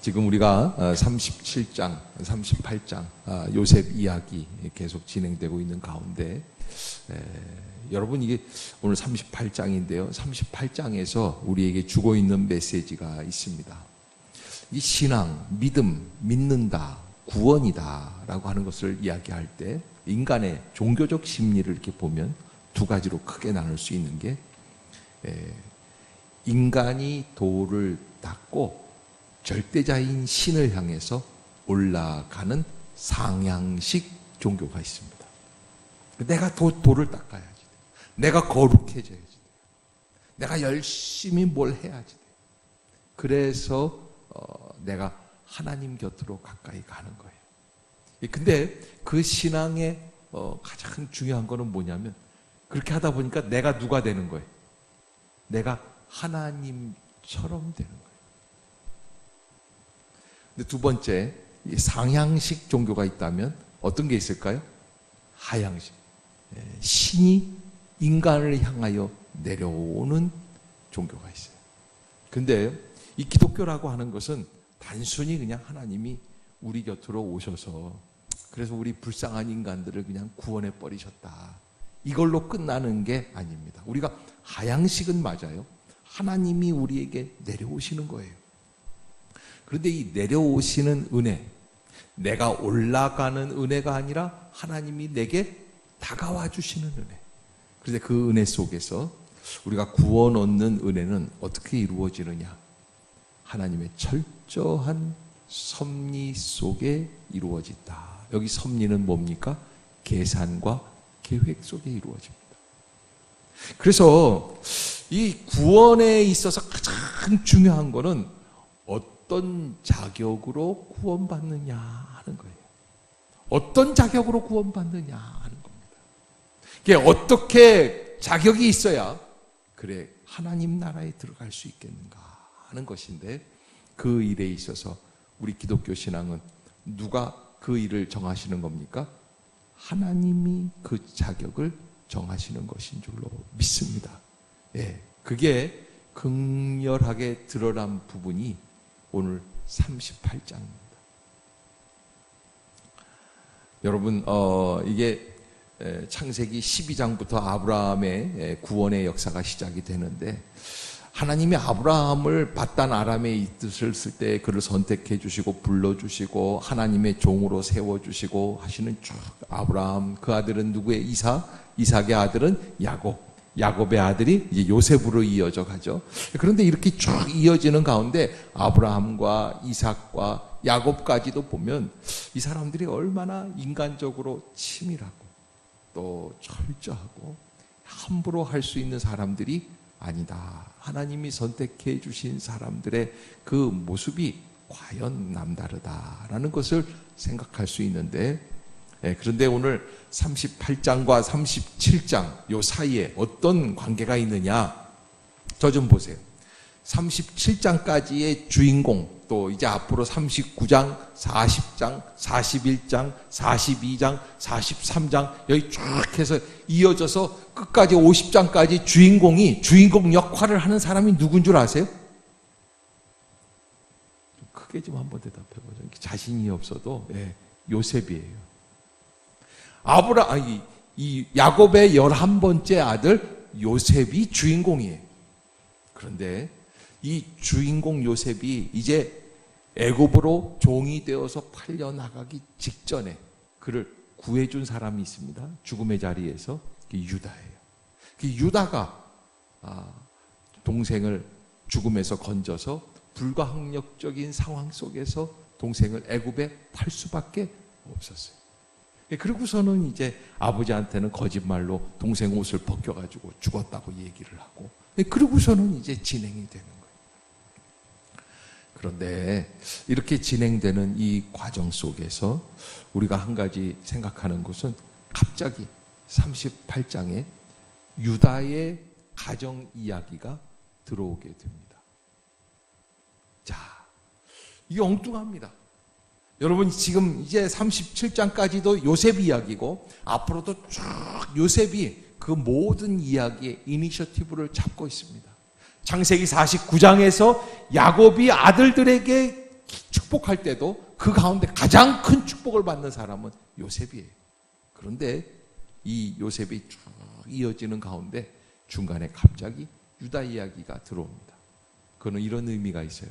지금 우리가 37장, 38장 요셉 이야기 계속 진행되고 있는 가운데 여러분 이게 오늘 38장인데요. 38장에서 우리에게 주고 있는 메시지가 있습니다. 이 신앙, 믿음, 믿는다, 구원이다 라고 하는 것을 이야기할 때 인간의 종교적 심리를 이렇게 보면 두 가지로 크게 나눌 수 있는 게 인간이 도를 닦고 절대자인 신을 향해서 올라가는 상향식 종교가 있습니다. 내가 도를 닦아야지. 내가 거룩해져야지. 내가 열심히 뭘 해야지. 그래서 내가 하나님 곁으로 가까이 가는 거예요. 근데 그 신앙의 가장 중요한 거는 뭐냐면 그렇게 하다 보니까 내가 누가 되는 거예요? 내가 하나님처럼 되는 거예요. 근데 두 번째, 상향식 종교가 있다면 어떤 게 있을까요? 하향식. 신이 인간을 향하여 내려오는 종교가 있어요. 근데 이 기독교라고 하는 것은 단순히 그냥 하나님이 우리 곁으로 오셔서 그래서 우리 불쌍한 인간들을 그냥 구원해 버리셨다. 이걸로 끝나는 게 아닙니다. 우리가 하향식은 맞아요. 하나님이 우리에게 내려오시는 거예요. 그런데 이 내려오시는 은혜, 내가 올라가는 은혜가 아니라 하나님이 내게 다가와 주시는 은혜. 그런데 그 은혜 속에서 우리가 구원 얻는 은혜는 어떻게 이루어지느냐? 하나님의 철저한 섭리 속에 이루어진다. 여기 섭리는 뭡니까? 계산과 계획 속에 이루어집니다. 그래서 이 구원에 있어서 가장 중요한 거는 어떤 자격으로 구원받느냐 하는 거예요. 어떤 자격으로 구원받느냐 하는 겁니다. 이게 어떻게 자격이 있어야 그래 하나님 나라에 들어갈 수 있겠는가 하는 것인데 그 일에 있어서 우리 기독교 신앙은 누가 그 일을 정하시는 겁니까? 하나님이 그 자격을 정하시는 것인 줄로 믿습니다. 그게 극렬하게 드러난 부분이 오늘 38장입니다. 여러분, 이게 창세기 12장부터 아브라함의 구원의 역사가 시작이 되는데 하나님이 아브라함을 밧단 아람에 있을 때 그를 선택해 주시고 불러주시고 하나님의 종으로 세워주시고 하시는 쭉 아브라함, 그 아들은 누구의? 이삭의 아들은 야곱의 아들이 이제 요셉으로 이어져 가죠. 그런데 이렇게 쭉 이어지는 가운데 아브라함과 이삭과 야곱까지도 보면 이 사람들이 얼마나 인간적으로 치밀하고 또 철저하고 함부로 할 수 있는 사람들이 아니다. 하나님이 선택해 주신 사람들의 그 모습이 과연 남다르다라는 것을 생각할 수 있는데 그런데 오늘 38장과 37장 요 사이에 어떤 관계가 있느냐? 저 좀 보세요. 37장까지의 주인공 또 이제 앞으로 39장, 40장, 41장, 42장, 43장 여기 쭉 해서 이어져서 끝까지 50장까지 주인공 역할을 하는 사람이 누군 줄 아세요? 좀 크게 좀 한번 대답해 보죠. 자신이 없어도 요셉이에요. 이 야곱의 11번째 아들 요셉이 주인공이에요. 그런데 이 주인공 요셉이 이제 애굽으로 종이 되어서 팔려 나가기 직전에 그를 구해준 사람이 있습니다. 죽음의 자리에서 유다예요. 그 유다가 동생을 죽음에서 건져서 불가항력적인 상황 속에서 동생을 애굽에 팔 수밖에 없었어요. 그리고서는 이제 아버지한테는 거짓말로 동생 옷을 벗겨가지고 죽었다고 얘기를 하고 그리고서는 이제 진행이 되는 거예요. 그런데 이렇게 진행되는 이 과정 속에서 우리가 한 가지 생각하는 것은 갑자기 38장에 유다의 가정 이야기가 들어오게 됩니다. 자, 이게 엉뚱합니다. 여러분 지금 이제 37장까지도 요셉 이야기고 앞으로도 쭉 요셉이 그 모든 이야기의 이니셔티브를 잡고 있습니다. 창세기 49장에서 야곱이 아들들에게 축복할 때도 그 가운데 가장 큰 축복을 받는 사람은 요셉이에요. 그런데 이 요셉이 쭉 이어지는 가운데 중간에 갑자기 유다 이야기가 들어옵니다. 그거는 이런 의미가 있어요.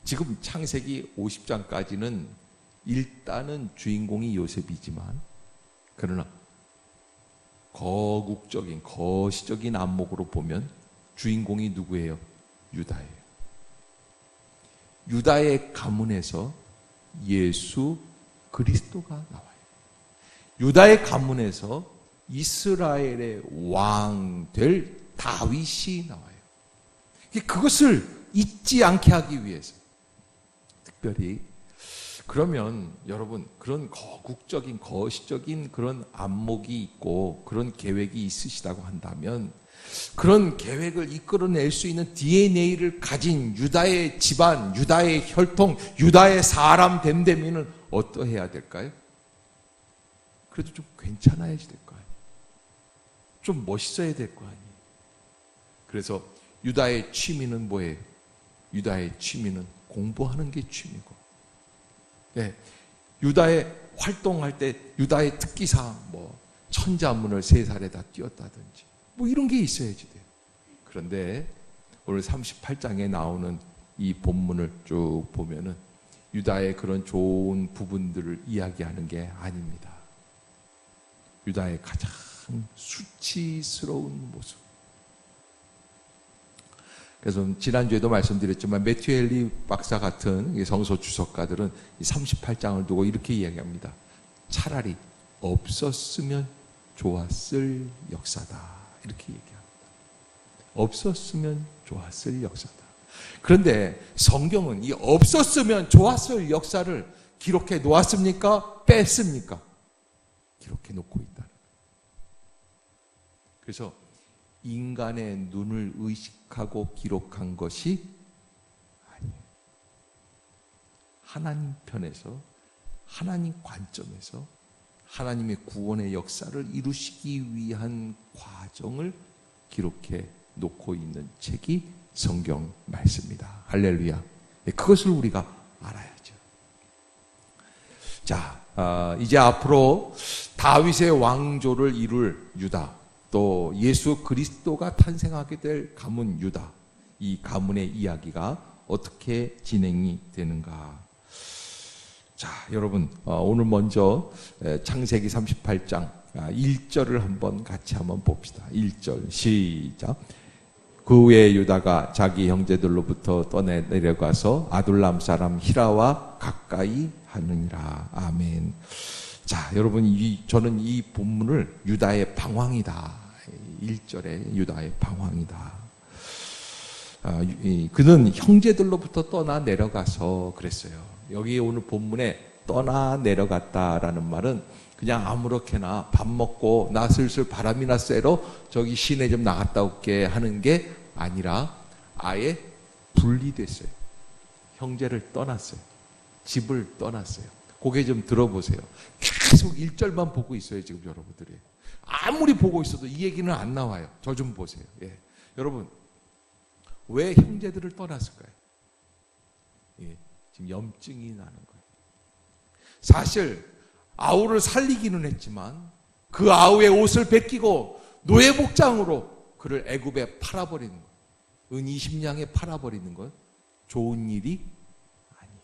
지금 창세기 50장까지는 일단은 주인공이 요셉이지만, 그러나 거국적인 거시적인 안목으로 보면 주인공이 누구예요? 유다예요. 유다의 가문에서 예수 그리스도가 나와요. 유다의 가문에서 이스라엘의 왕 될 다윗이 나와요. 그것을 잊지 않게 하기 위해서 특별히, 그러면 여러분, 그런 거국적인 거시적인 그런 안목이 있고 그런 계획이 있으시다고 한다면, 그런 계획을 이끌어낼 수 있는 DNA를 가진 유다의 집안, 유다의 혈통, 유다의 사람 됨됨이는 어떠해야 될까요? 그래도 좀 괜찮아야지 될 거 아니에요. 좀 멋있어야 될 거 아니에요. 그래서 유다의 취미는 뭐예요? 유다의 취미는 공부하는 게 취미고, 네, 유다의 활동할 때 유다의 특기사항, 뭐 천자문을 3살에 다 띄웠다든지 뭐 이런 게 있어야지 돼요. 그런데 오늘 38장에 나오는 이 본문을 쭉 보면은 유다의 그런 좋은 부분들을 이야기하는 게 아닙니다. 유다의 가장 수치스러운 모습. 그래서 지난주에도 말씀드렸지만 매튜 헨리 박사 같은 성서 주석가들은 이 38장을 두고 이렇게 이야기합니다. 차라리 없었으면 좋았을 역사다, 이렇게 얘기합니다. 없었으면 좋았을 역사다. 그런데 성경은 이 없었으면 좋았을 역사를 기록해 놓았습니까? 뺐습니까? 기록해 놓고 있다는 거예요. 그래서 인간의 눈을 의식하고 기록한 것이 아니에요. 하나님 편에서, 하나님 관점에서 하나님의 구원의 역사를 이루시기 위한 과정을 기록해 놓고 있는 책이 성경 말씀입니다. 할렐루야. 그것을 우리가 알아야죠. 자, 이제 앞으로 다윗의 왕조를 이룰 유다, 또 예수 그리스도가 탄생하게 될 가문 유다, 이 가문의 이야기가 어떻게 진행이 되는가. 자, 여러분, 오늘 먼저 창세기 38장 1절을 한번 같이 한번 봅시다. 1절 시작. 그 후에 유다가 자기 형제들로부터 떠내 내려가서 아둘람 사람 히라와 가까이 하느니라. 아멘. 자, 여러분, 저는 이 본문을 유다의 방황이다, 1절에 유다의 방황이다. 그는 형제들로부터 떠나 내려가서 그랬어요. 여기 오늘 본문에 떠나 내려갔다라는 말은 그냥 아무렇게나 밥 먹고 나 슬슬 바람이나 쐬러 저기 시내 좀 나갔다 올게 하는 게 아니라 아예 분리됐어요. 형제를 떠났어요. 집을 떠났어요. 고개 좀 들어보세요. 계속 1절만 보고 있어요, 지금 여러분들이. 아무리 보고 있어도 이 얘기는 안 나와요. 저 좀 보세요. 예. 여러분, 왜 형제들을 떠났을까요? 예. 지금 염증이 나는 거예요. 사실 아우를 살리기는 했지만 그 아우의 옷을 벗기고 노예 복장으로 그를 애굽에 팔아버리는 것, 은 20냥에 팔아버리는 것 좋은 일이 아니에요.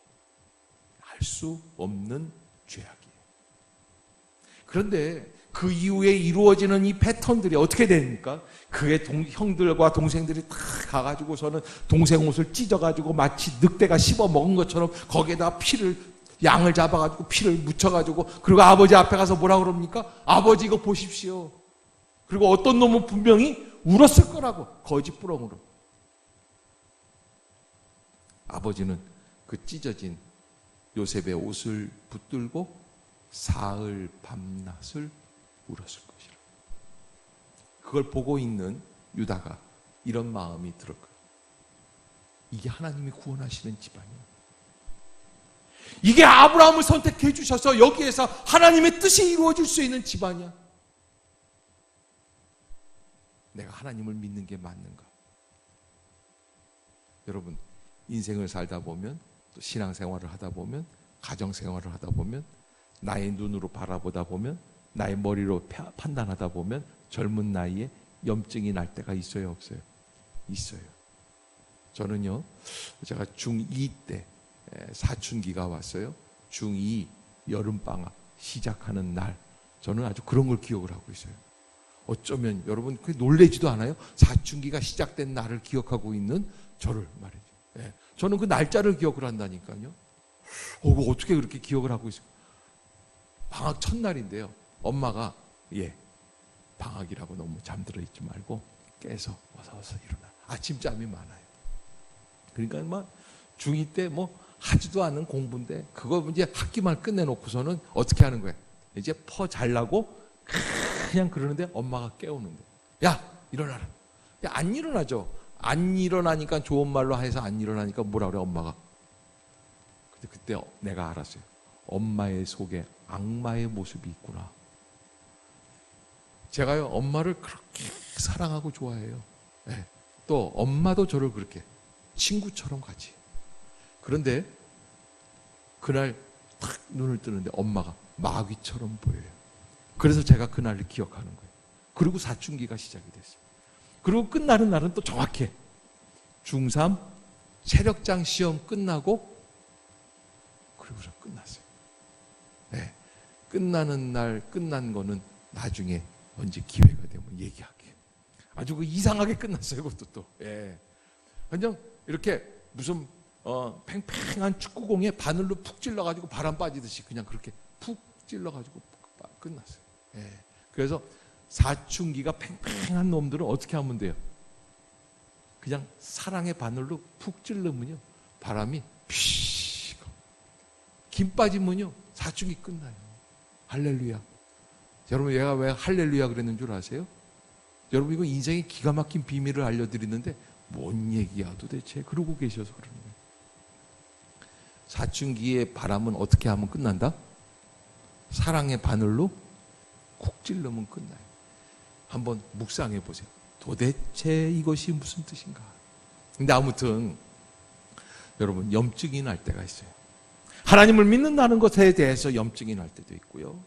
할 수 없는 죄악이에요. 그런데 그 이후에 이루어지는 이 패턴들이 어떻게 됩니까? 그의 형들과 동생들이 다 가가지고서는 동생 옷을 찢어가지고 마치 늑대가 씹어 먹은 것처럼 거기에다 양을 잡아가지고 피를 묻혀가지고, 그리고 아버지 앞에 가서 뭐라 그럽니까? 아버지 이거 보십시오. 그리고 어떤 놈은 분명히 울었을 거라고, 거짓부렁으로. 아버지는 그 찢어진 요셉의 옷을 붙들고 사흘 밤낮을 울었을 것이라. 그걸 보고 있는 유다가 이런 마음이 들을 거예요. 이게 하나님이 구원하시는 집안이야. 이게 아브라함을 선택해 주셔서 여기에서 하나님의 뜻이 이루어질 수 있는 집안이야. 내가 하나님을 믿는 게 맞는가? 여러분, 인생을 살다 보면, 또 신앙생활을 하다 보면, 가정생활을 하다 보면, 나의 눈으로 바라보다 보면, 나의 머리로 판단하다 보면 젊은 나이에 염증이 날 때가 있어요, 없어요? 있어요. 저는요, 제가 중2 때 사춘기가 왔어요. 중2 여름방학 시작하는 날, 저는 아주 그런 걸 기억을 하고 있어요. 어쩌면 여러분 놀라지도 않아요? 사춘기가 시작된 날을 기억하고 있는 저를 말이죠. 예. 저는 그 날짜를 기억을 한다니까요. 어떻게 그렇게 기억을 하고 있어요? 방학 첫날인데요. 엄마가 방학이라고 너무 잠들어 있지 말고 깨서 어서 일어나. 아침잠이 많아요. 그러니까 막 중2 때 뭐 하지도 않은 공부인데 그거 이제 학기만 끝내놓고서는 어떻게 하는 거예요? 이제 퍼 잘라고 그냥 그러는데 엄마가 깨우는 거예요. 야, 일어나라. 야, 안 일어나죠. 안 일어나니까, 좋은 말로 해서 안 일어나니까 뭐라 그래, 엄마가. 근데 그때 내가 알았어요. 엄마의 속에 악마의 모습이 있구나. 제가요, 엄마를 그렇게 사랑하고 좋아해요. 네. 또 엄마도 저를 그렇게 친구처럼 같이. 그런데 그날 탁 눈을 뜨는데 엄마가 마귀처럼 보여요. 그래서 제가 그날을 기억하는 거예요. 그리고 사춘기가 시작이 됐어요. 그리고 끝나는 날은 또 정확해. 중3 체력장 시험 끝나고, 그리고서 끝났어요. 네. 끝나는 날 끝난 거는 나중에 언제 기회가 되면 얘기할게요. 아주 이상하게 끝났어요. 그것도 또. 예. 그냥 이렇게 무슨 팽팽한 축구공에 바늘로 푹 찔러가지고 바람 빠지듯이 그냥 그렇게 푹 찔러가지고 끝났어요. 예. 그래서 사춘기가 팽팽한 놈들은 어떻게 하면 돼요? 그냥 사랑의 바늘로 푹 찔르면요, 바람이 피식, 김 빠지면요 사춘기 끝나요. 할렐루야. 여러분, 얘가 왜 할렐루야 그랬는 줄 아세요? 여러분, 이거 인생의 기가 막힌 비밀을 알려드리는데 뭔 얘기야 도대체 그러고 계셔서 그러는 거예요. 사춘기의 바람은 어떻게 하면 끝난다? 사랑의 바늘로 쿡 찔르면 끝나요. 한번 묵상해 보세요. 도대체 이것이 무슨 뜻인가? 근데 아무튼 여러분, 염증이 날 때가 있어요. 하나님을 믿는다는 것에 대해서 염증이 날 때도 있고요.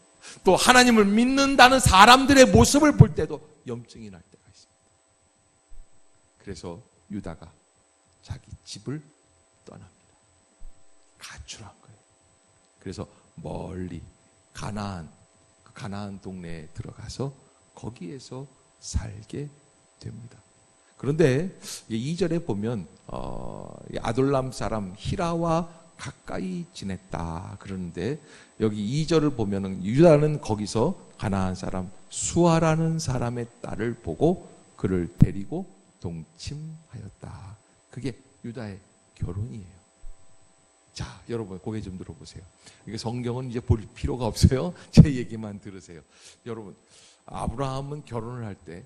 또 하나님을 믿는다는 사람들의 모습을 볼 때도 염증이 날 때가 있습니다. 그래서 유다가 자기 집을 떠납니다. 가출한 거예요. 그래서 멀리 가나안 동네에 들어가서 거기에서 살게 됩니다. 그런데 2절에 보면 아둘람 사람 히라와 가까이 지냈다 그러는데, 여기 2절을 보면은 유다는 거기서 가나안 사람 수아라는 사람의 딸을 보고 그를 데리고 동침하였다. 그게 유다의 결혼이에요. 자, 여러분 고개 좀 들어보세요. 이게 성경은 이제 볼 필요가 없어요. 제 얘기만 들으세요. 여러분, 아브라함은 결혼을 할 때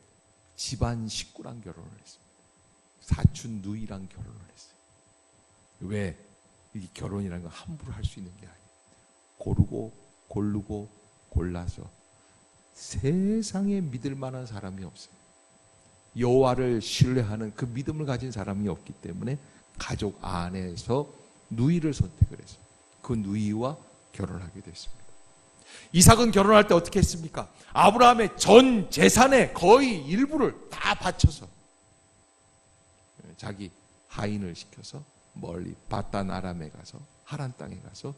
집안 식구랑 결혼을 했습니다. 사촌 누이랑 결혼을 했어요. 왜? 이 결혼이라는 건 함부로 할 수 있는 게 아니에요. 고르고 골라서. 세상에 믿을 만한 사람이 없어요. 여호와를 신뢰하는 그 믿음을 가진 사람이 없기 때문에 가족 안에서 누이를 선택을 해서 그 누이와 결혼하게 됐습니다. 이삭은 결혼할 때 어떻게 했습니까? 아브라함의 전 재산의 거의 일부를 다 바쳐서 자기 하인을 시켜서 멀리 바단 아람에 가서, 하란 땅에 가서,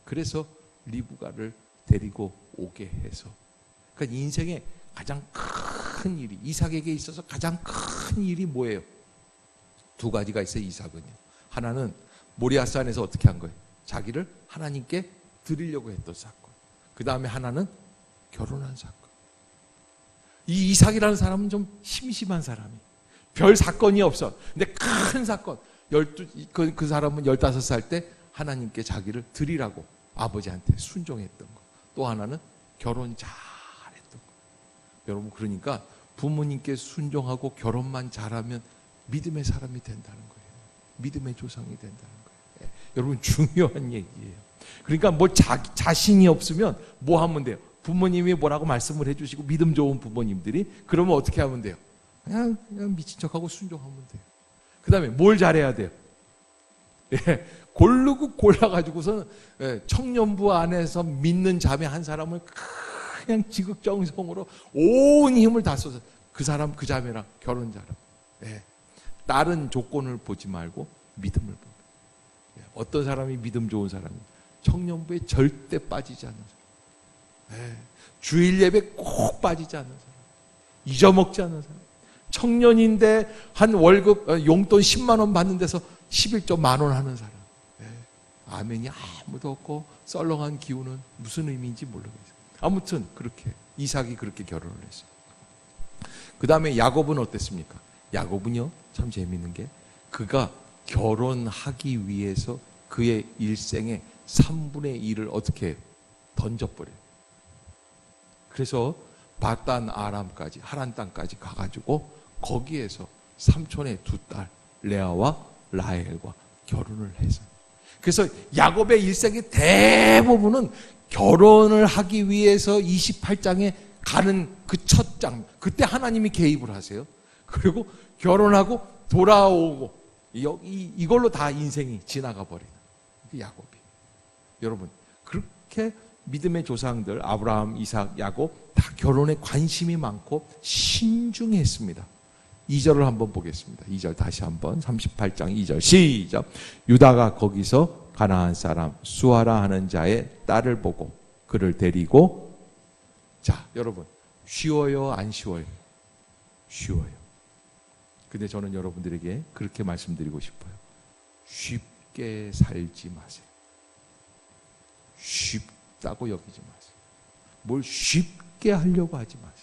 그래서 리브가를 데리고 오게 해서, 그러니까 인생의 가장 큰 일이, 이삭에게 있어서 가장 큰 일이 뭐예요? 두 가지가 있어요. 이삭은요, 하나는 모리아산에서 어떻게 한 거예요? 자기를 하나님께 드리려고 했던 사건. 그 다음에 하나는 결혼한 사건. 이 이삭이라는 사람은 좀 심심한 사람이, 별 사건이 없어. 근데 큰 사건, 그 사람은 15살 때 하나님께 자기를 드리라고 아버지한테 순종했던 거. 또 하나는 결혼 잘했던 거. 여러분, 그러니까 부모님께 순종하고 결혼만 잘하면 믿음의 사람이 된다는 거예요. 믿음의 조상이 된다는 거예요. 예. 여러분, 중요한 얘기예요. 그러니까 뭐 자신이 없으면 뭐 하면 돼요? 부모님이 뭐라고 말씀을 해주시고 믿음 좋은 부모님들이, 그러면 어떻게 하면 돼요? 그냥 미친 척하고 순종하면 돼요. 그 다음에 뭘 잘해야 돼요? 예, 고르고 골라가지고서 청년부 안에서 믿는 자매 한 사람을 그냥 지극정성으로 온 힘을 다 써서 그 사람 그 자매랑 결혼자랑 다른 조건을 보지 말고 믿음을 봅니다. 어떤 사람이 믿음 좋은 사람이 청년부에 절대 빠지지 않는 사람, 주일 예배 꼭 빠지지 않는 사람, 잊어먹지 않는 사람, 청년인데 한 월급 용돈 10만 원 받는 데서 11조 만원 하는 사람, 아멘이 아무도 없고 썰렁한 기운은 무슨 의미인지 모르겠어요. 아무튼 그렇게 이삭이 그렇게 결혼을 했어요. 그 다음에 야곱은 어땠습니까? 야곱은요 참 재밌는 게 그가 결혼하기 위해서 그의 일생의 3분의 1을 어떻게 해요? 던져버려요. 그래서 바단 아람까지 하란 땅까지 가가지고 거기에서 삼촌의 두 딸 레아와 라헬과 결혼을 해서 그래서 야곱의 일생의 대부분은 결혼을 하기 위해서 28장에 가는 그 첫 장 그때 하나님이 개입을 하세요. 그리고 결혼하고 돌아오고 이걸로 다 인생이 지나가 버리는 그 야곱이. 여러분 그렇게 믿음의 조상들 아브라함, 이삭, 야곱 다 결혼에 관심이 많고 신중했습니다. 2절을 한번 보겠습니다. 2절 다시 한번 38장 2절 시작. 유다가 거기서 가나안 사람 수아라 하는 자의 딸을 보고 그를 데리고 자 여러분 쉬워요 안 쉬워요? 쉬워요. 근데 저는 여러분들에게 그렇게 말씀드리고 싶어요. 쉽게 살지 마세요. 쉽다고 여기지 마세요. 뭘 쉽게 하려고 하지 마세요.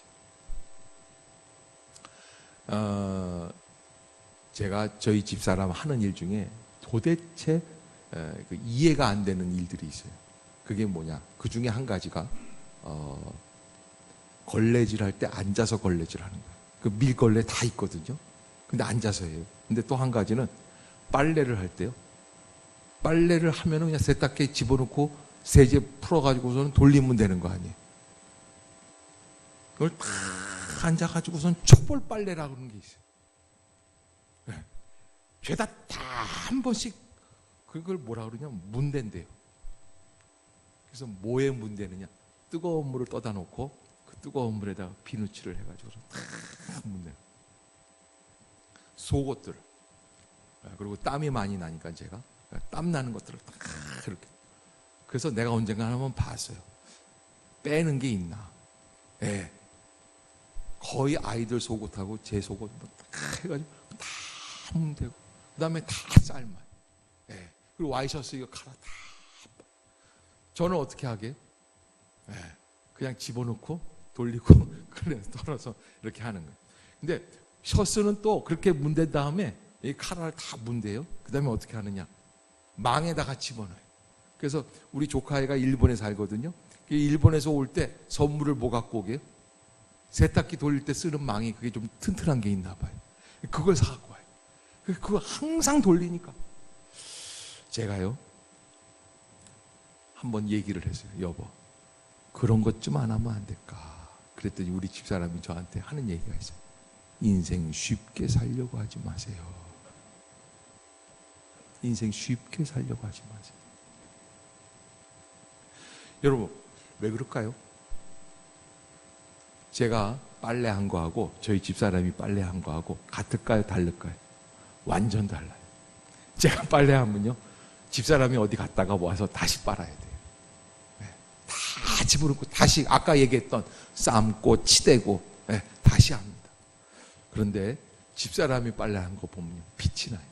제가 저희 집사람 하는 일 중에 도대체 이해가 안 되는 일들이 있어요. 그게 뭐냐? 그 중에 한 가지가 걸레질 할 때 앉아서 걸레질 하는 거예요. 그 밀걸레 다 있거든요. 근데 앉아서 해요. 근데 또 한 가지는 빨래를 할 때요. 빨래를 하면은 그냥 세탁기에 집어넣고 세제 풀어가지고서는 돌리면 되는 거 아니에요. 그걸 다 앉아가지고선 촛불 빨래라고 그러는 게 있어요. 네. 죄다 다 한 번씩 그걸 뭐라 그러냐면 문대인데요. 그래서 뭐에 문대느냐? 뜨거운 물을 떠다 놓고 그 뜨거운 물에다가 비누칠을 해가지고서 다 문대. 속옷들 그리고 땀이 많이 나니까 제가 땀 나는 것들을 다 이렇게. 그래서 내가 언젠가 한번 봤어요. 빼는 게 있나? 예. 거의 아이들 속옷하고 제 속옷 다 해가지고 다 문대고 그 다음에 다 삶아요. 예. 그리고 와이셔츠 이거 갈아 다. 저는 어떻게 하게? 예. 그냥 집어넣고 돌리고 그래 덜어서 이렇게 하는 거예요. 근데 셔츠는 또 그렇게 문댄 다음에 이 카라를 다 문대요. 그 다음에 어떻게 하느냐? 망에다가 집어넣어요. 그래서 우리 조카애가 일본에 살거든요. 일본에서 올 때 선물을 뭐 갖고 오게요? 세탁기 돌릴 때 쓰는 망이 그게 좀 튼튼한 게 있나 봐요. 그걸 사갖고 와요. 그거 항상 돌리니까. 제가요, 한번 얘기를 했어요. 여보, 그런 것 좀 안 하면 안 될까? 그랬더니 우리 집사람이 저한테 하는 얘기가 있어요. 인생 쉽게 살려고 하지 마세요. 인생 쉽게 살려고 하지 마세요. 여러분, 왜 그럴까요? 제가 빨래한 거하고 저희 집사람이 빨래한 거하고 같을까요? 다를까요? 완전 달라요. 제가 빨래하면요, 집사람이 어디 갔다가 와서 다시 빨아야 돼요. 네, 다 집어넣고 다시 아까 얘기했던 삶고 치대고 네, 다시 합니다. 그런데 집사람이 빨래한 거 보면 빛이 나요.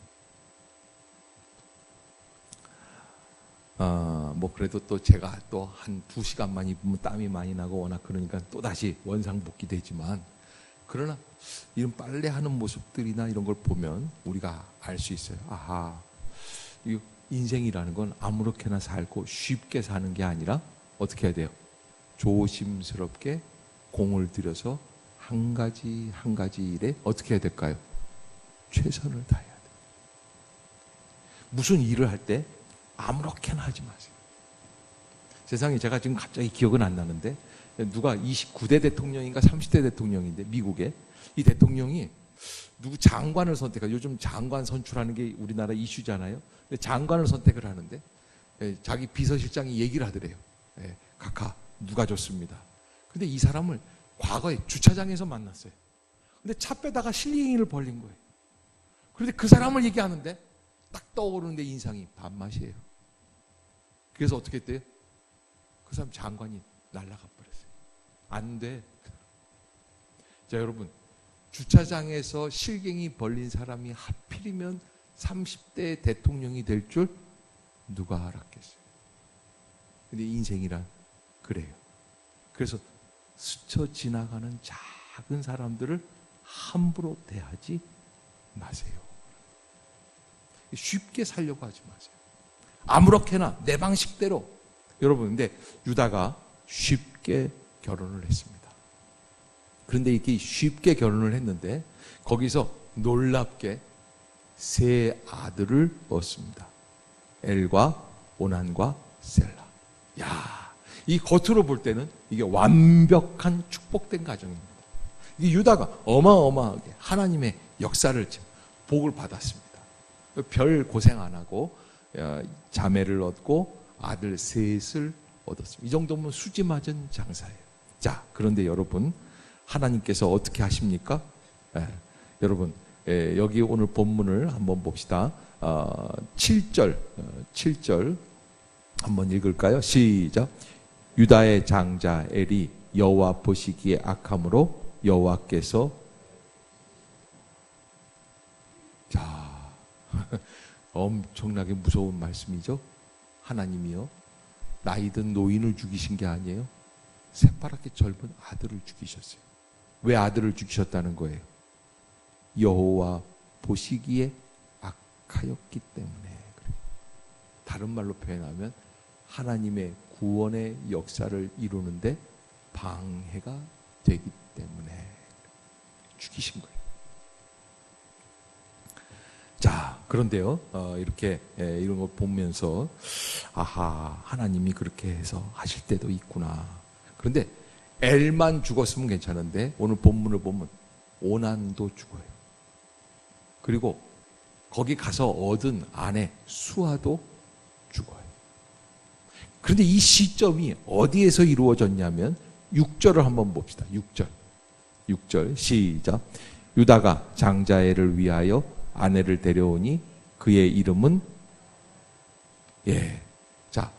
뭐 그래도 또 제가 또 한 2시간만 입으면 땀이 많이 나고 워낙 그러니까 또 다시 원상복귀 되지만 그러나 이런 빨래하는 모습들이나 이런 걸 보면 우리가 알 수 있어요. 아하, 이 인생이라는 건 아무렇게나 살고 쉽게 사는 게 아니라 어떻게 해야 돼요? 조심스럽게 공을 들여서 한 가지 한 가지 일에 어떻게 해야 될까요? 최선을 다해야 돼요. 무슨 일을 할 때 아무렇게나 하지 마세요. 세상에 제가 지금 갑자기 기억은 안 나는데 누가 29대 대통령인가 30대 대통령인데 미국에 이 대통령이 누구 장관을 선택하고, 요즘 장관 선출하는 게 우리나라 이슈잖아요. 근데 장관을 선택을 하는데 자기 비서실장이 얘기를 하더래요. 각하 누가 좋습니다. 근데 이 사람을 과거에 주차장에서 만났어요. 근데 차 빼다가 실리행위를 벌린 거예요. 그런데 그 사람을 얘기하는데 딱 떠오르는데 인상이 밥맛이에요. 그래서 어떻게 했대요? 그 사람 장관이 날아가 버렸어요. 안 돼. 자, 여러분, 주차장에서 실갱이 벌린 사람이 하필이면 30대 대통령이 될 줄 누가 알았겠어요. 근데 인생이란 그래요. 그래서 스쳐 지나가는 작은 사람들을 함부로 대하지 마세요. 쉽게 살려고 하지 마세요. 아무렇게나 내 방식대로. 여러분, 근데 유다가 쉽게 결혼을 했습니다. 그런데 이렇게 쉽게 결혼을 했는데 거기서 놀랍게 세 아들을 얻습니다. 엘과 오난과 셀라. 야, 이 겉으로 볼 때는 이게 완벽한 축복된 가정입니다. 이 유다가 어마어마하게 하나님의 역사를 복을 받았습니다. 별 고생 안 하고 자매를 얻고 아들 셋을 얻었습니다. 이 정도면 수지 맞은 장사예요. 자, 그런데 여러분, 하나님께서 어떻게 하십니까? 여러분, 여기 오늘 본문을 한번 봅시다. 7절 한번 읽을까요? 시작. 유다의 장자 엘이 여호와 보시기에 악함으로 여호와께서, 자, 엄청나게 무서운 말씀이죠. 하나님이요, 나이든 노인을 죽이신 게 아니에요. 새파랗게 젊은 아들을 죽이셨어요. 왜 아들을 죽이셨다는 거예요? 여호와 보시기에 악하였기 때문에. 다른 말로 표현하면 하나님의 구원의 역사를 이루는데 방해가 되기 때문에 죽이신 거예요. 자, 그런데요, 이렇게 이런 걸 보면서 아하, 하나님이 그렇게 해서 하실 때도 있구나. 그런데 엘만 죽었으면 괜찮은데 오늘 본문을 보면 오난도 죽어요. 그리고 거기 가서 얻은 아내 수아도 죽어요. 그런데 이 시점이 어디에서 이루어졌냐면 6절을 한번 봅시다. 6절 시작. 유다가 장자엘을 위하여 아내를 데려오니 그의 이름은, 자,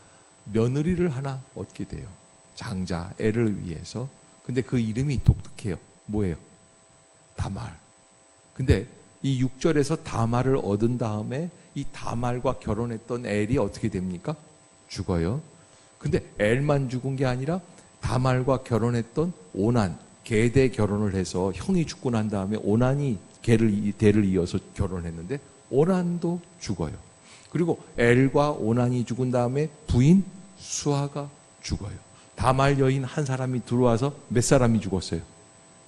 며느리를 하나 얻게 돼요. 장자엘을 위해서. 근데 그 이름이 독특해요. 뭐예요? 다말. 근데 이 6절에서 다말을 얻은 다음에 이 다말과 결혼했던 엘이 어떻게 됩니까? 죽어요. 근데 엘만 죽은 게 아니라 다말과 결혼했던 오난, 게대 결혼을 해서 형이 죽고 난 다음에 오난이 대를 이어서 결혼했는데 오난도 죽어요. 그리고 엘과 오난이 죽은 다음에 부인 수아가 죽어요. 다말 여인 한 사람이 들어와서 몇 사람이 죽었어요?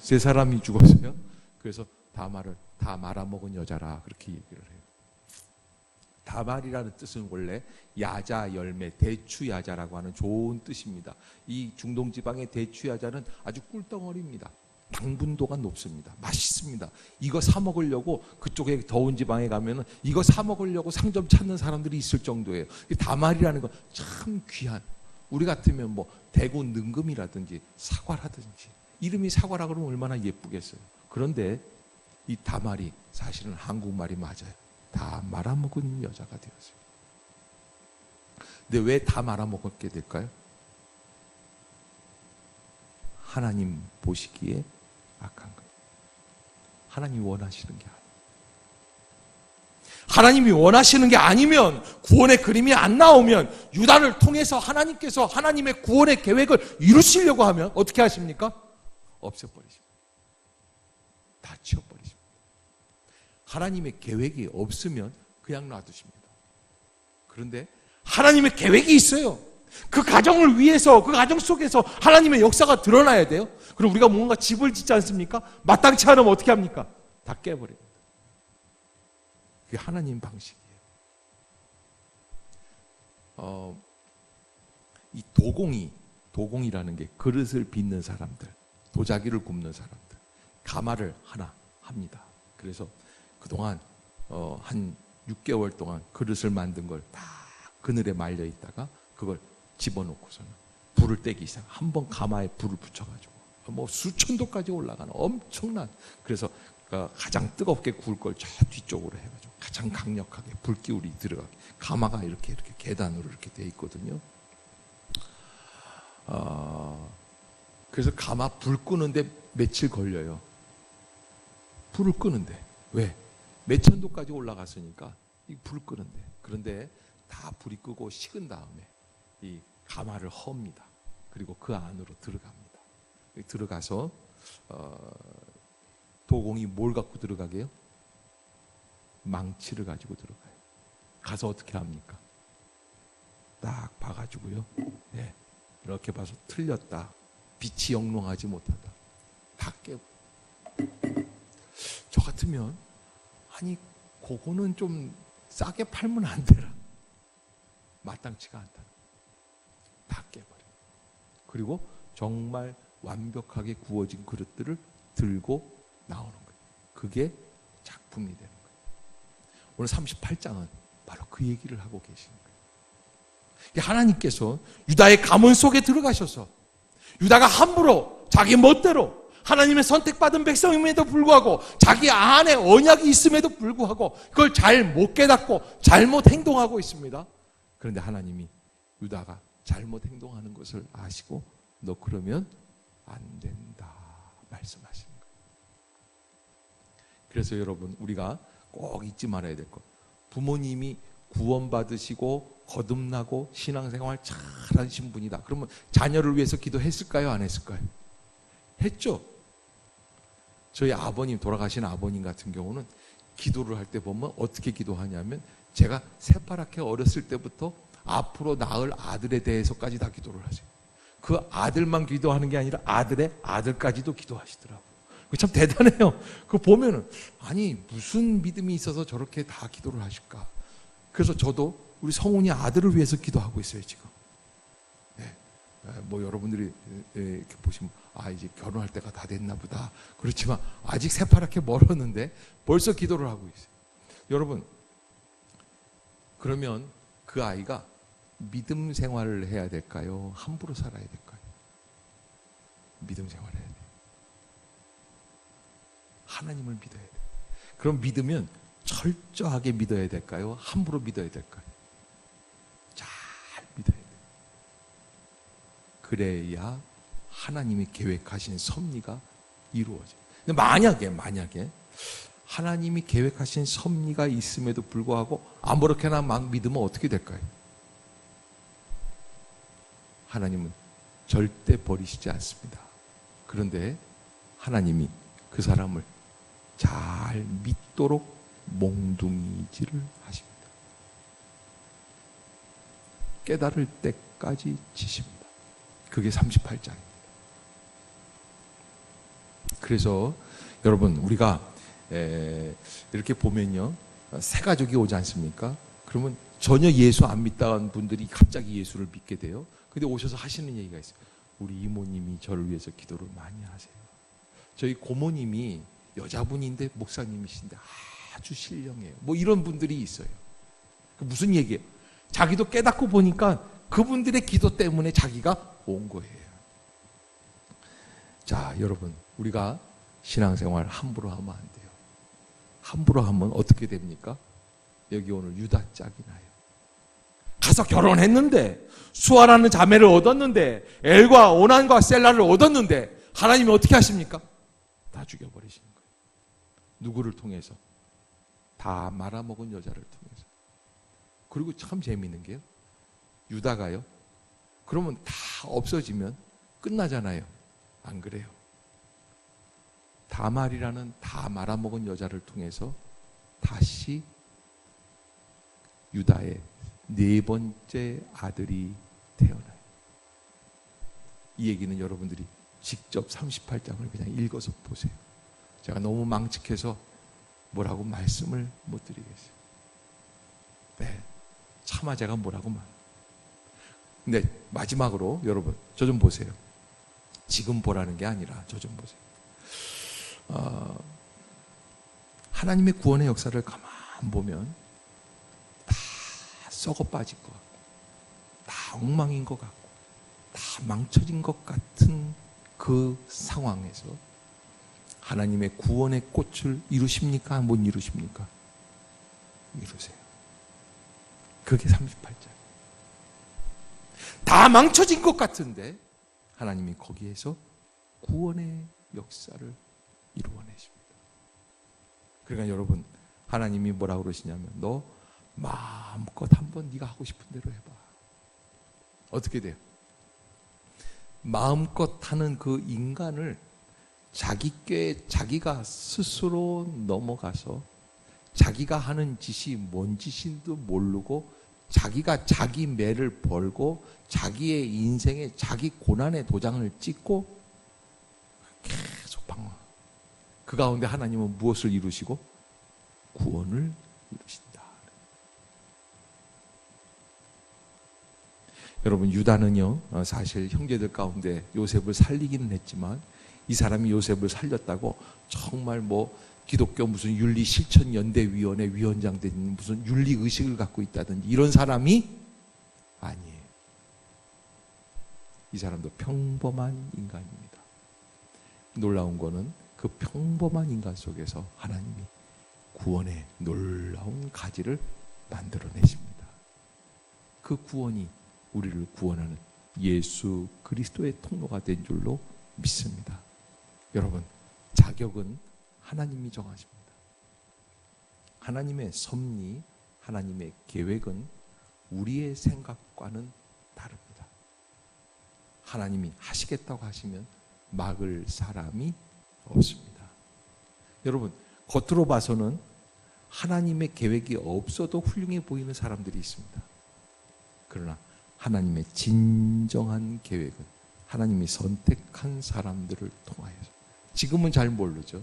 3사람이 죽었어요. 그래서 다말을 다 말아먹은 여자라 그렇게 얘기를 해요. 다말이라는 뜻은 원래 야자 열매, 대추야자라고 하는 좋은 뜻입니다. 이 중동 지방의 대추야자는 아주 꿀덩어리입니다. 당분도가 높습니다. 맛있습니다. 이거 사 먹으려고 그쪽에 더운 지방에 가면은 이거 사 먹으려고 상점 찾는 사람들이 있을 정도예요. 다말이라는 건 참 귀한, 우리 같으면 뭐 대구 능금이라든지 사과라든지 이름이 사과라 그러면 얼마나 예쁘겠어요. 그런데 이 다말이 사실은 한국말이 맞아요. 다 말아먹은 여자가 되었어요. 근데 왜 다 말아먹었게 될까요? 하나님 보시기에 악한 거예요. 하나님이 원하시는 게 아니에요. 하나님이 원하시는 게 아니면, 구원의 그림이 안 나오면, 유다를 통해서 하나님께서 하나님의 구원의 계획을 이루시려고 하면 어떻게 하십니까? 없애버리십니다. 다 치워버리십니다. 하나님의 계획이 없으면 그냥 놔두십니다. 그런데 하나님의 계획이 있어요. 그 가정을 위해서, 그 가정 속에서 하나님의 역사가 드러나야 돼요. 그럼 우리가 뭔가 집을 짓지 않습니까? 마땅치 않으면 어떻게 합니까? 다 깨버립니다. 그게 하나님 방식이에요. 이 도공이라는 게 그릇을 빚는 사람들, 도자기를 굽는 사람들, 가마를 하나 합니다. 그래서 그동안 한 6개월 동안 그릇을 만든 걸 다 그늘에 말려 있다가 그걸 집어넣고서는 불을 떼기 시작. 한번 가마에 불을 붙여가지고 뭐 수천 도까지 올라가는 엄청난, 그래서 가장 뜨겁게 구울 걸 저 뒤쪽으로 해가지고 가장 강력하게 불기울이 들어가게, 가마가 이렇게 계단으로 이렇게 돼 있거든요. 그래서 가마 불 끄는데 며칠 걸려요. 불을 끄는데. 왜? 몇천 도까지 올라갔으니까 이 불 끄는데. 그런데 다 불이 끄고 식은 다음에 이 가마를 헙니다. 그리고 그 안으로 들어갑니다. 들어가서 도공이 뭘 갖고 들어가게요? 망치를 가지고 들어가요. 가서 어떻게 합니까? 딱 봐가지고요. 네, 이렇게 봐서 틀렸다, 빛이 영롱하지 못하다, 다 깨고. 저 같으면 아니 그거는 좀 싸게 팔면 안 되나? 마땅치가 않다. 다 깨버려. 그리고 정말 완벽하게 구워진 그릇들을 들고 나오는 거예요. 그게 작품이 되는 거예요. 오늘 38장은 바로 그 얘기를 하고 계시는 거예요. 하나님께서 유다의 가문 속에 들어가셔서 유다가 함부로 자기 멋대로 하나님의 선택받은 백성임에도 불구하고 자기 안에 언약이 있음에도 불구하고 그걸 잘 못 깨닫고 잘못 행동하고 있습니다. 그런데 하나님이 유다가 잘못 행동하는 것을 아시고 너 그러면 안 된다 말씀하시는 거예요. 그래서 여러분 우리가 꼭 잊지 말아야 될 것, 부모님이 구원받으시고 거듭나고 신앙생활 잘하신 분이다. 그러면 자녀를 위해서 기도했을까요? 안 했을까요? 했죠. 저희 아버님, 돌아가신 아버님 같은 경우는 기도를 할 때 보면 어떻게 기도하냐면 제가 새파랗게 어렸을 때부터 앞으로 낳을 아들에 대해서까지 다 기도를 하세요. 그 아들만 기도하는 게 아니라 아들의 아들까지도 기도하시더라고요. 참 대단해요. 그거 보면은 아니 무슨 믿음이 있어서 저렇게 다 기도를 하실까. 그래서 저도 우리 성훈이 아들을 위해서 기도하고 있어요 지금. 네. 뭐 여러분들이 이렇게 보시면 아 이제 결혼할 때가 다 됐나 보다. 그렇지만 아직 새파랗게 멀었는데 벌써 기도를 하고 있어요. 여러분 그러면 그 아이가 믿음 생활을 해야 될까요? 함부로 살아야 될까요? 믿음 생활을 해야 돼요. 하나님을 믿어야 돼요. 그럼 믿으면 철저하게 믿어야 될까요? 함부로 믿어야 될까요? 잘 믿어야 돼요. 그래야 하나님이 계획하신 섭리가 이루어져요. 근데 만약에 하나님이 계획하신 섭리가 있음에도 불구하고 아무렇게나 막 믿으면 어떻게 될까요? 하나님은 절대 버리시지 않습니다. 그런데 하나님이 그 사람을 잘 믿도록 몽둥이질을 하십니다. 깨달을 때까지 치십니다. 그게 38장입니다. 그래서 여러분 우리가 이렇게 보면요, 새 가족이 오지 않습니까? 그러면 전혀 예수 안 믿다는 분들이 갑자기 예수를 믿게 돼요. 근데 오셔서 하시는 얘기가 있어요. 우리 이모님이 저를 위해서 기도를 많이 하세요. 저희 고모님이 여자분인데 목사님이신데 아주 신령해요. 뭐 이런 분들이 있어요. 무슨 얘기예요? 자기도 깨닫고 보니까 그분들의 기도 때문에 자기가 온 거예요. 자, 여러분 우리가 신앙생활 함부로 하면 안 돼요. 함부로 하면 어떻게 됩니까? 여기 오늘 유다 짝이 나요. 가서 결혼했는데 수아라는 자매를 얻었는데 엘과 오난과 셀라를 얻었는데 하나님이 어떻게 하십니까? 다 죽여버리시는 거예요. 누구를 통해서? 다 말아먹은 여자를 통해서. 그리고 참 재미있는 게요, 유다가요, 그러면 다 없어지면 끝나잖아요. 안 그래요? 다말이라는 다 말아먹은 여자를 통해서 다시 유다의 네 번째 아들이 태어나요. 이 얘기는 여러분들이 직접 38장을 그냥 읽어서 보세요. 제가 너무 망측해서 뭐라고 말씀을 못 드리겠어요. 네, 차마 제가 뭐라고 말. 근데 마지막으로 여러분 저 좀 보세요. 지금 보라는 게 아니라 저 좀 보세요. 하나님의 구원의 역사를 가만 보면 다 썩어 빠질 것 같고, 다 엉망인 것 같고, 다 망쳐진 것 같은 그 상황에서 하나님의 구원의 꽃을 이루십니까? 못 이루십니까? 이루세요. 그게 38장. 다 망쳐진 것 같은데 하나님이 거기에서 구원의 역사를 이루어내십니다. 그러니까 여러분, 하나님이 뭐라고 그러시냐면 너 마음껏 한번 네가 하고 싶은 대로 해봐. 어떻게 돼요? 마음껏 하는 그 인간을 자기가 스스로 넘어가서 자기가 하는 짓이 뭔 짓인도 모르고 자기가 자기 매를 벌고 자기의 인생에 자기 고난의 도장을 찍고 계속 방황. 그 가운데 하나님은 무엇을 이루시고? 구원을 이루신다. 여러분, 유다는요 사실 형제들 가운데 요셉을 살리기는 했지만 이 사람이 요셉을 살렸다고 정말 기독교 무슨 윤리실천연대위원회 위원장 된 무슨 윤리의식을 갖고 있다든지 이런 사람이 아니에요. 이 사람도 평범한 인간입니다. 놀라운 거는 그 평범한 인간 속에서 하나님이 구원의 놀라운 가지를 만들어내십니다. 그 구원이 우리를 구원하는 예수 그리스도의 통로가 된 줄로 믿습니다. 여러분, 자격은 하나님이 정하십니다. 하나님의 섭리, 하나님의 계획은 우리의 생각과는 다릅니다. 하나님이 하시겠다고 하시면 막을 사람이 없습니다. 여러분, 겉으로 봐서는 하나님의 계획이 없어도 훌륭해 보이는 사람들이 있습니다. 그러나 하나님의 진정한 계획은 하나님이 선택한 사람들을 통하여서, 지금은 잘 모르죠.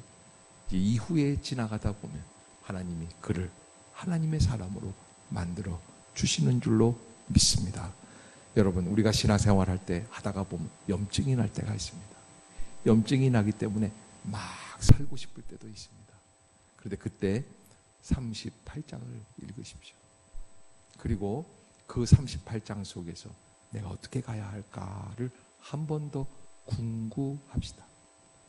이후에 지나가다 보면 하나님이 그를 하나님의 사람으로 만들어 주시는 줄로 믿습니다. 여러분, 우리가 신앙생활할 때 하다가 보면 염증이 날 때가 있습니다. 염증이 나기 때문에 막 살고 싶을 때도 있습니다. 그런데 그때 38장을 읽으십시오. 그리고 그 38장 속에서 내가 어떻게 가야 할까를 한 번 더 궁구합시다.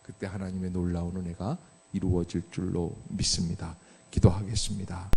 그때 하나님의 놀라운 은혜가 이루어질 줄로 믿습니다. 기도하겠습니다.